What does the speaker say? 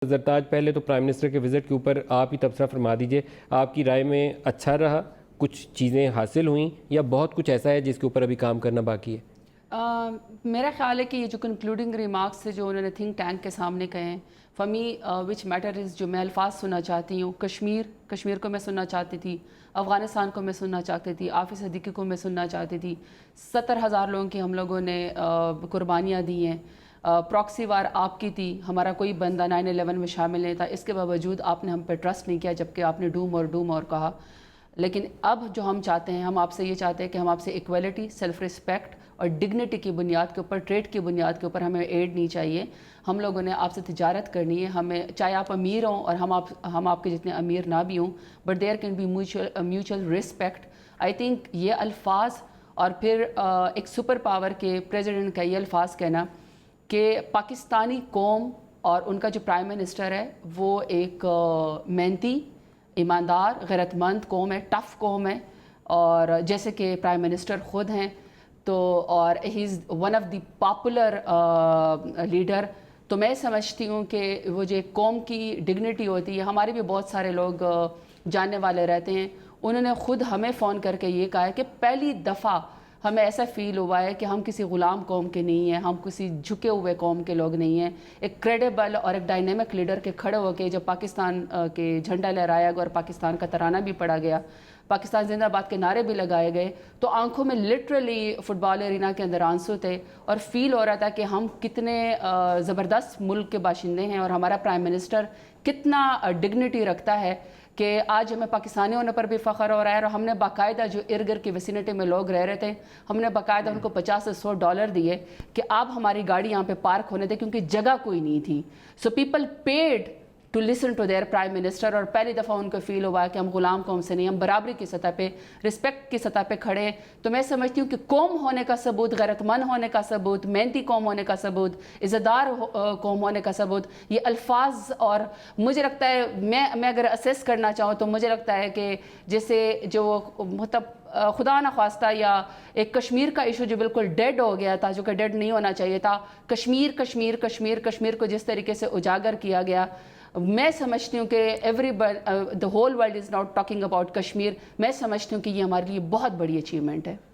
زرتاج، پہلے تو prime minister کے وزٹ کے اوپر آپ ہی تبصرہ فرما دیجئے، آپ کی رائے میں اچھا رہا، کچھ چیزیں حاصل ہوئیں یا بہت کچھ ایسا ہے جس کے اوپر ابھی کام کرنا باقی ہے؟ میرا خیال ہے کہ یہ جو کنکلوڈنگ ریمارکس تھے جو انہوں نے تھنک ٹینک کے سامنے کہے ہیں، for me which matter is, جو میں الفاظ سننا چاہتی ہوں، کشمیر کو میں سننا چاہتی تھی، افغانستان کو میں سننا چاہتی تھی، آفس صدیقی کو میں سننا چاہتی تھی، 70,000 لوگوں کی ہم لوگوں نے قربانیاں دی ہیں، پراکسی وار آپ کی تھی، ہمارا کوئی بندہ 9/11 میں شامل نہیں تھا، اس کے باوجود آپ نے ہم پہ ٹرسٹ نہیں کیا، جبکہ آپ نے ڈوم اور کہا۔ لیکن اب جو ہم چاہتے ہیں، ہم آپ سے یہ چاہتے ہیں کہ ہم آپ سے ایکویلٹی، سیلف رسپیکٹ اور ڈگنیٹی کی بنیاد کے اوپر، ٹریڈ کی بنیاد کے اوپر ہمیں ایڈ نہیں چاہیے۔ ہم لوگوں نے آپ سے تجارت کرنی ہے، ہمیں چاہے آپ امیر ہوں اور ہم آپ کے جتنے امیر نہ بھی ہوں، but there can be mutual respect. I think یہ الفاظ، اور پھر ایک سپر پاور کے پریزیڈنٹ کا یہ الفاظ کہنا کہ پاکستانی قوم اور ان کا جو پرائم منسٹر ہے وہ ایک محنتی، ایماندار، غیرت مند قوم ہے، ٹف قوم ہے، اور جیسے کہ پرائم منسٹر خود ہیں، تو اور ہی is one of the popular leader, تو میں سمجھتی ہوں کہ وہ جو ایک قوم کی ڈگنیٹی ہوتی ہے، ہمارے بھی بہت سارے لوگ جاننے والے رہتے ہیں، انہوں نے خود ہمیں فون کر کے یہ کہا ہے کہ پہلی دفعہ ہمیں ایسا فیل ہوا ہے کہ ہم کسی غلام قوم کے نہیں ہیں، ہم کسی جھکے ہوئے قوم کے لوگ نہیں ہیں، ایک کریڈیبل اور ایک ڈائنامک لیڈر کے کھڑے ہو کے جب پاکستان کے جھنڈا لہرایا گیا اور پاکستان کا ترانہ بھی پڑھا گیا، پاکستان زندہ باد کے نعرے بھی لگائے گئے، تو آنکھوں میں لٹرلی فٹ بال ارینا کے اندر آنسو تھے، اور فیل ہو رہا تھا کہ ہم کتنے زبردست ملک کے باشندے ہیں، اور ہمارا پرائم منسٹر کتنا ڈگنیٹی رکھتا ہے کہ آج ہمیں پاکستانی ہونے پر بھی فخر ہو رہا ہے، اور ہم نے باقاعدہ جو ارد گرد کی ویسینٹی میں لوگ رہ رہے تھے، ہم نے باقاعدہ ان کو $50 سے $100 دیے کہ آپ ہماری گاڑی یہاں پہ پارک ہونے دیں، کیونکہ جگہ کوئی نہیں تھی۔ So people paid to listen to their prime minister, اور پہلی دفعہ ان کو فیل ہوا ہے کہ ہم غلام قوم سے نہیں، ہم برابری کی سطح پہ، رسپیکٹ کی سطح پہ کھڑے ہیں۔ تو میں سمجھتی ہوں کہ قوم ہونے کا ثبوت، غیرت مند ہونے کا ثبوت، محنتی قوم ہونے کا ثبوت، عزتدار قوم ہونے کا ثبوت، یہ الفاظ، اور مجھے لگتا ہے میں اگر اسیس کرنا چاہوں تو مجھے لگتا ہے کہ جیسے جو مطلب خدا نخواستہ یا ایک کشمیر کا ایشو جو بالکل ڈیڈ ہو گیا تھا، جو کہ ڈیڈ نہیں ہونا چاہیے تھا، کشمیر کو جس طریقے سے اجاگر کیا گیا، میں سمجھتی ہوں کہ the whole world is now talking about Kashmir, میں سمجھتی ہوں کہ یہ ہمارے لیے بہت بڑی اچیومنٹ ہے۔